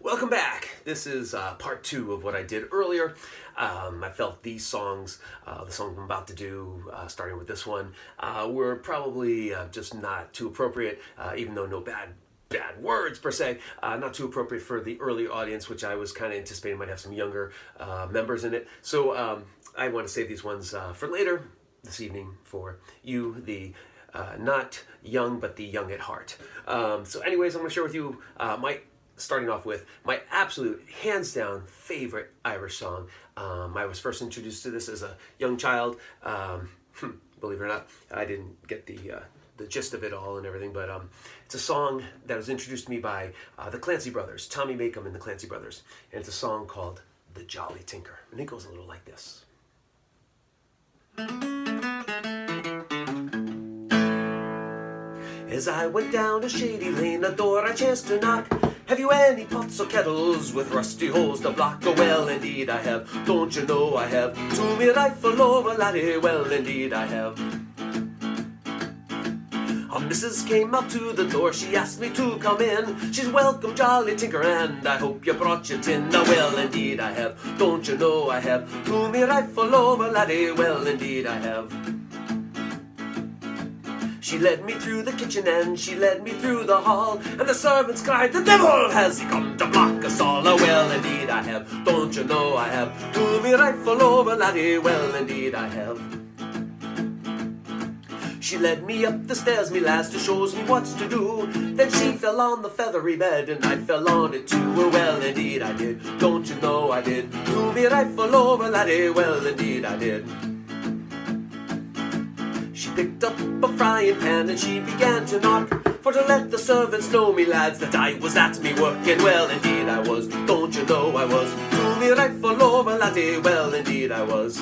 Welcome back. This is part two of what I did earlier. I felt these songs, the song I'm about to do, starting with this one, were probably just not too appropriate, even though no bad words per se, not too appropriate for the early audience, which I was kind of anticipating might have some younger members in it. So I want to save these ones for later this evening for you, the not young, but the young at heart. So anyways, I'm going to share with you starting off with my absolute hands down favorite Irish song. I was first introduced to this as a young child. Believe it or not, I didn't get the gist of it all and everything, but it's a song that was introduced to me by the Clancy Brothers, Tommy Makem and the Clancy Brothers, and it's a song called The Jolly Tinker, and it goes a little like this. As I went down a shady lane, a door I chanced to knock. Have you any pots or kettles with rusty holes to block? Oh, well, indeed I have. Don't you know I have? To me rifle over, laddie, well, indeed I have. A missus came out to the door, she asked me to come in. She's welcome, jolly tinker, and I hope you brought your tin. Oh, well, indeed I have. Don't you know I have? To me rifle over, laddie, well, indeed I have. She led me through the kitchen and she led me through the hall, and the servants cried, "The devil has he come to block us all?" Oh, well, indeed I have. Don't you know I have? To me rifle over, laddie, well, indeed I have. She led me up the stairs, me lass, to shows me what's to do. Then she fell on the feathery bed and I fell on it too. Oh, well, indeed I did. Don't you know I did? To me rifle over, laddie, well, indeed I did. She picked up a frying pan and she began to knock, for to let the servants know, me lads, that I was at me working. Well, indeed I was. Don't you know I was? To me rifle over, laddie, well, indeed I was.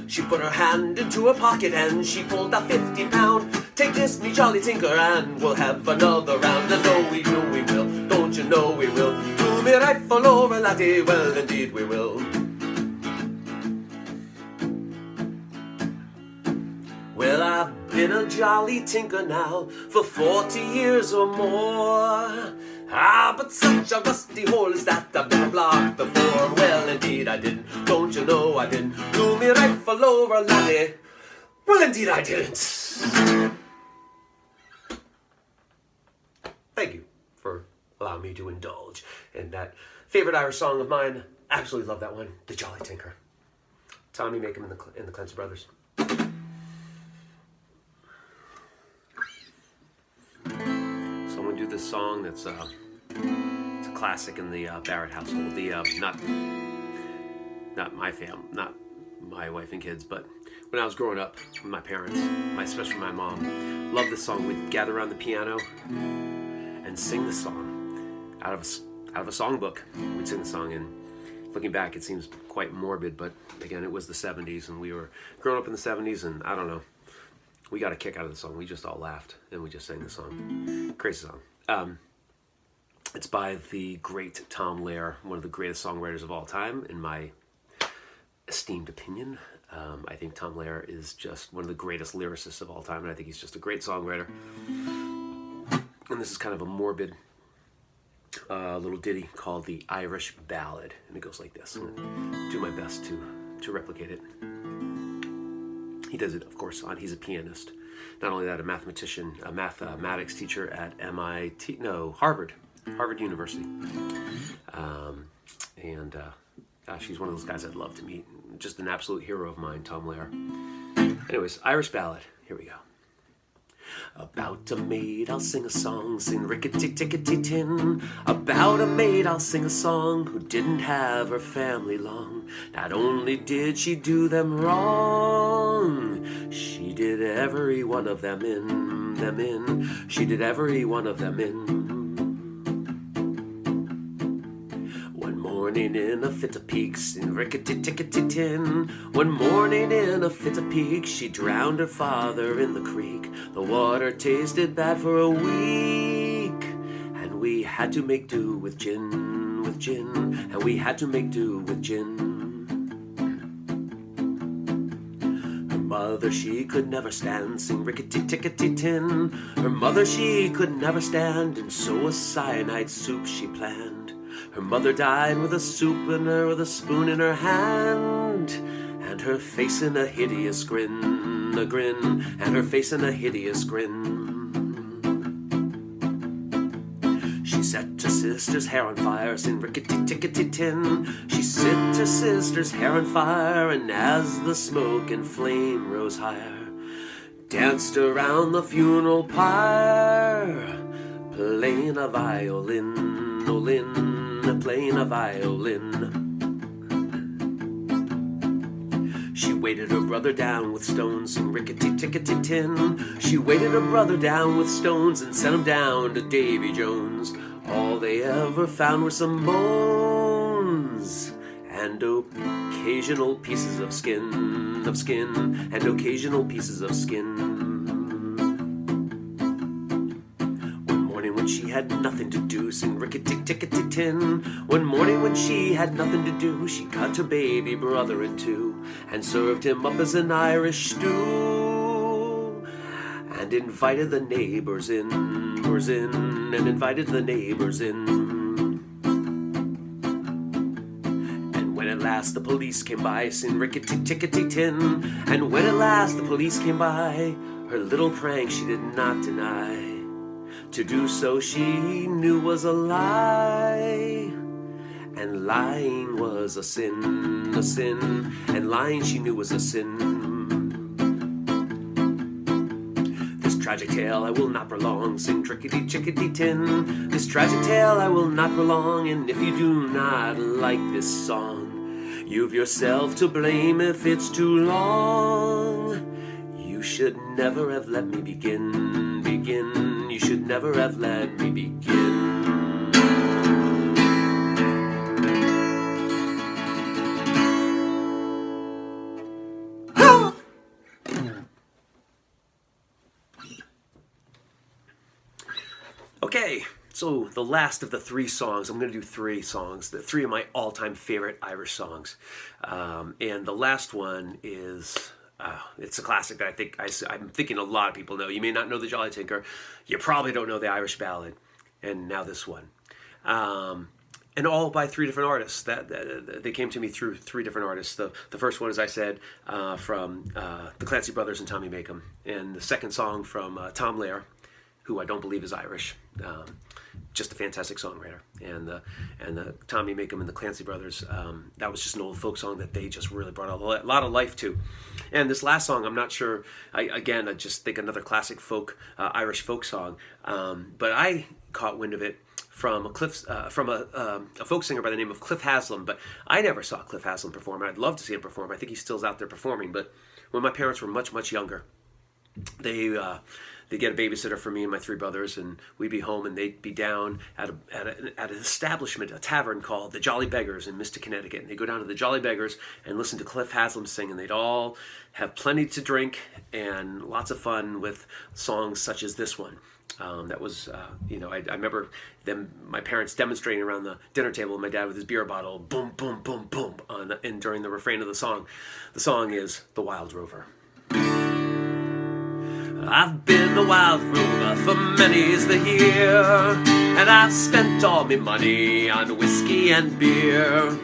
She put her hand into her pocket and she pulled a 50-pound. "Take this, me jolly tinker, and we'll have another round." And no, we will. Don't you know we will? To me rifle over, laddie, well, indeed we will. Well, I've been a jolly tinker now for 40 years or more. But such a rusty hole is that I've never blocked before. Well, indeed I didn't. Don't you know I didn't? Do me rifle over, laddie. Well, indeed I didn't. Thank you for allowing me to indulge in that favorite Irish song of mine. Absolutely love that one, The Jolly Tinker. Tommy Makem and the Clancy Brothers. Someone do this song that's it's a classic in the Barrett household. The not my wife and kids, but when I was growing up with my parents, especially my mom, loved this song. We'd gather around the piano and sing the song out of a songbook. We'd sing the song, and looking back, it seems quite morbid, but again, it was the 70s, and we were growing up in the 70s, and I don't know. We got a kick out of the song. We just all laughed, and we just sang the song. Crazy song. It's by the great Tom Lehrer, one of the greatest songwriters of all time, in my esteemed opinion. I think Tom Lehrer is just one of the greatest lyricists of all time, and I think he's just a great songwriter. And this is kind of a morbid little ditty called The Irish Ballad, and it goes like this. I'm going to do my best to replicate it. He does it, of course, he's a pianist. Not only that, a mathematician, a mathematics teacher at Harvard University. Gosh, he's one of those guys I'd love to meet. Just an absolute hero of mine, Tom Lehrer. Anyways, Irish Ballad, here we go. About a maid I'll sing a song, sing rickety-tickety-tin. About a maid I'll sing a song who didn't have her family long. Not only did she do them wrong, she did every one of them in. She did every one of them in. One morning in a fit of piques, in rickety-tickety-tin. One morning in a fit of piques, she drowned her father in the creek. The water tasted bad for a week, and we had to make do with gin, and we had to make do with gin. mother she could never stand, sing rickety-tickety-tin. Her mother she could never stand, and so a cyanide soup she planned. Her mother died with a soup in her, with a spoon in her hand, and her face in a hideous grin, a grin, and her face in a hideous grin. She set her sister's hair on fire, sing rickety-tickety-tin. She set her sister's hair on fire, and as the smoke and flame rose higher, danced around the funeral pyre, playing a violin, olin, playing a violin. She weighted her brother down with stones, and rickety-tickety-tin. She weighted her brother down with stones and sent him down to Davy Jones. All they ever found were some bones and occasional pieces of skin, and occasional pieces of skin. When she had nothing to do, sing rickety-tickety-tin. One morning when she had nothing to do, she cut her baby brother in two and served him up as an Irish stew, and invited the neighbors in, and invited the neighbors in. And when at last the police came by, sing rickety-tickety-tin. And when at last the police came by, her little prank she did not deny. To do so she knew was a lie, and lying was a sin, and lying she knew was a sin. This tragic tale I will not prolong, sing trickety-chickety-tin. This tragic tale I will not prolong, and if you do not like this song, you've yourself to blame if it's too long. You should never have let me begin. You should never have let me begin. Okay, so the last of the three songs, I'm going to do three songs, the three of my all-time favorite Irish songs. And the last one is... it's a classic that I'm thinking a lot of people know. You may not know the Jolly Tinker. You probably don't know the Irish Ballad. And now this one. And all by three different artists. They came to me through three different artists. The first one, as I said, from the Clancy Brothers and Tommy Makem. And the second song from Tom Lehrer, who I don't believe is Irish. Just a fantastic songwriter. And the Tommy Makem and the Clancy Brothers, that was just an old folk song that they just really brought a lot of life to. And this last song, I'm not sure, I just think another classic folk, Irish folk song, but I caught wind of it from a folk singer by the name of Cliff Haslam, but I never saw Cliff Haslam perform. I'd love to see him perform. I think he's still out there performing, but when my parents were much, much younger, they get a babysitter for me and my three brothers, and we'd be home, and they'd be down at an establishment, a tavern called the Jolly Beggars in Mystic, Connecticut. And they'd go down to the Jolly Beggars and listen to Cliff Haslam sing, and they'd all have plenty to drink and lots of fun with songs such as this one. That was, I remember my parents demonstrating around the dinner table, and my dad with his beer bottle, boom, boom, boom, boom, and during the refrain of the song. The song is The Wild Rover. I've been a wild rover for many's the year, and I've spent all me money on whiskey and beer.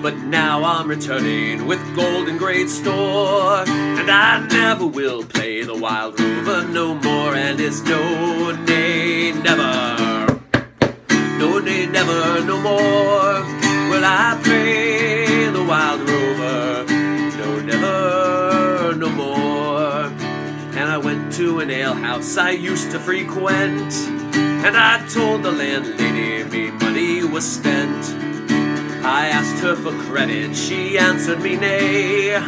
But now I'm returning with gold in great store, and I never will play the wild rover no more. And it's no, nay, never, no, nay, never, no more will I play the wild rover, no, never, no more. And I went to an alehouse I used to frequent, and I told the landlady me money was spent. I asked her for credit, she answered me nay.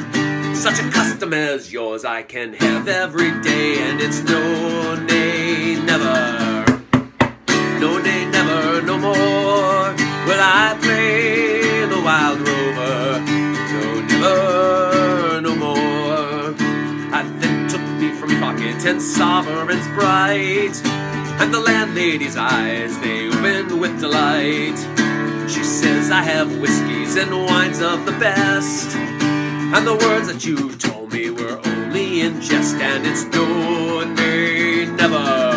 Such a custom as yours I can have every day. And it's no, nay, never, no, nay, never, no more will I play the wild rover, no, never, no more. I then took me from pocket 10 sovereigns bright, and the landlady's eyes, they opened with delight. She says, I have whiskeys and wines of the best, and the words that you told me were only in jest, and it's no, nay, never.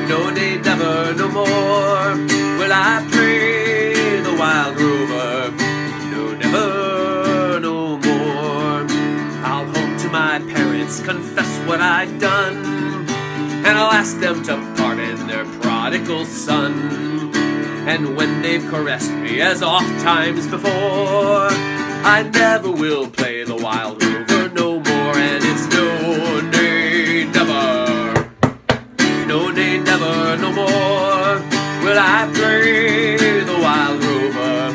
No, nay, never, no more will I pray the wild rover. No, never, no more. I'll home to my parents, confess what I'd done, and I'll ask them to pardon their prodigal son. And when they've caressed me as oft times before, I never will play the wild rover no more. And it's no, nay, never. No, nay, never, no more will I play the wild rover.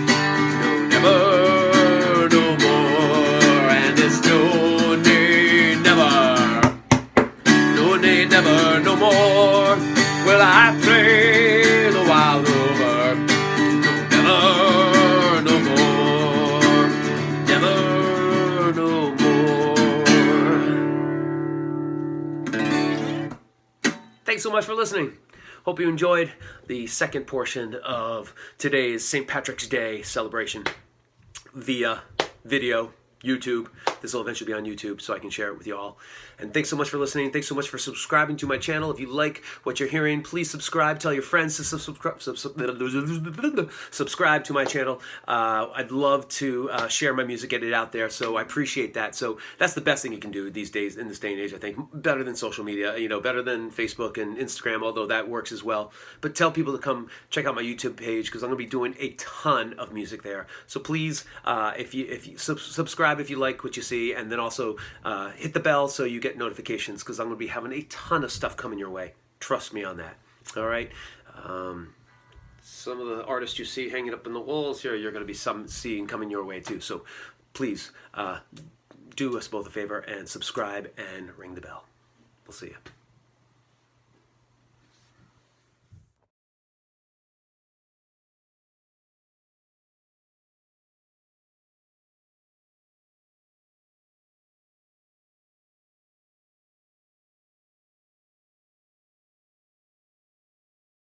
No, never, no more. And it's no, nay, never. No, nay, never, no more will I play the wild rover. No, never, no more. Never, no more. Thanks so much for listening. Hope you enjoyed the second portion of today's St. Patrick's Day celebration via video, YouTube. This will eventually be on YouTube so I can share it with you all. And thanks so much for listening. Thanks so much for subscribing to my channel. If you like what you're hearing, please subscribe. Tell your friends to subscribe to my channel. I'd love to share my music, get it out there, so I appreciate that. So that's the best thing you can do these days, in this day and age, I think. Better than social media, better than Facebook and Instagram, although that works as well. But tell people to come check out my YouTube page, because I'm going to be doing a ton of music there. So please, if you subscribe if you like what you see, and then also hit the bell so you get notifications, because I'm going to be having a ton of stuff coming your way. Trust me on that. All right. Some of the artists you see hanging up in the walls here, you're going to be seeing coming your way too. So please do us both a favor and subscribe and ring the bell. We'll see you.